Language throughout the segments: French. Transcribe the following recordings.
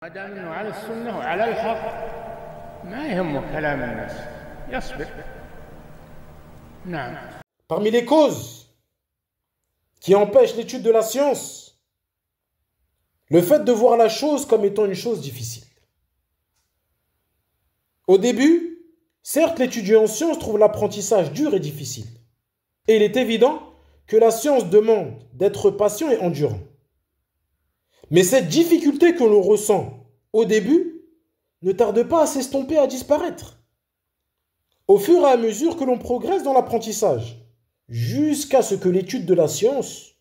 ما دام انه على السنه وعلى الحق ما يهمه كلام الناس يصبر. نعم. Parmi les causes qui empêchent l'étude de la science, le fait de voir la chose comme étant une chose difficile. Au début, certes, l'étudiant en sciences trouve l'apprentissage dur et difficile. Et il est évident que la science demande d'être patient et endurant. Mais cette difficulté que l'on ressent au début ne tarde pas à s'estomper, à disparaître. Au fur et à mesure que l'on progresse dans l'apprentissage, jusqu'à ce que l'étude de la science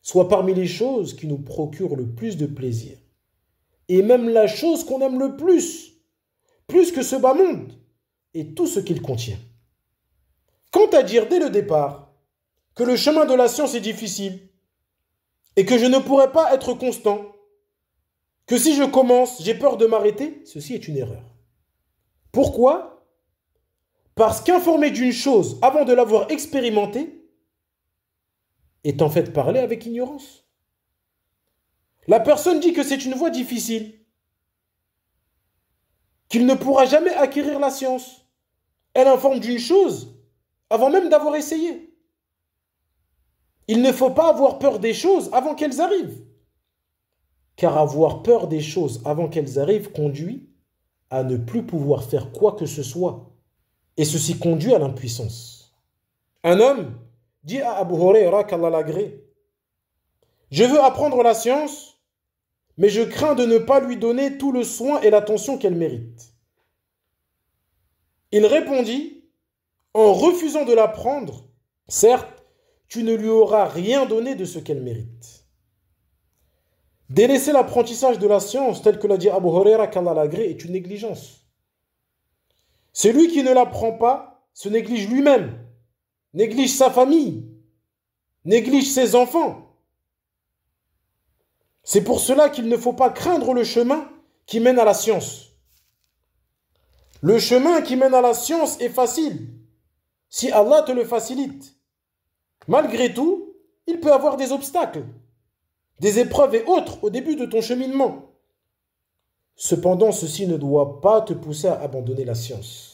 soit parmi les choses qui nous procurent le plus de plaisir. Et même la chose qu'on aime le plus que ce bas monde et tout ce qu'il contient. Quant à dire dès le départ que le chemin de la science est difficile et que je ne pourrai pas être constant, que si je commence, j'ai peur de m'arrêter, ceci est une erreur. Pourquoi ? Parce qu'informer d'une chose avant de l'avoir expérimentée est en fait parler avec ignorance. La personne dit que c'est une voie difficile, qu'il ne pourra jamais acquérir la science. Elle informe d'une chose avant même d'avoir essayé. Il ne faut pas avoir peur des choses avant qu'elles arrivent. Car avoir peur des choses avant qu'elles arrivent conduit à ne plus pouvoir faire quoi que ce soit. Et ceci conduit à l'impuissance. Un homme dit à Abu Huraira, qu'Allah l'agrée, « Je veux apprendre la science, mais je crains de ne pas lui donner tout le soin et l'attention qu'elle mérite. » Il répondit, « En refusant de l'apprendre, certes, tu ne lui auras rien donné de ce qu'elle mérite. » Délaisser l'apprentissage de la science, tel que l'a dit Abu Huraira, qu'Allah l'agrée, est une négligence. Celui qui ne l'apprend pas se néglige lui-même, néglige sa famille, néglige ses enfants. C'est pour cela qu'il ne faut pas craindre le chemin qui mène à la science. Le chemin qui mène à la science est facile, si Allah te le facilite. Malgré tout, il peut y avoir des obstacles, des épreuves et autres au début de ton cheminement. Cependant, ceci ne doit pas te pousser à abandonner la science.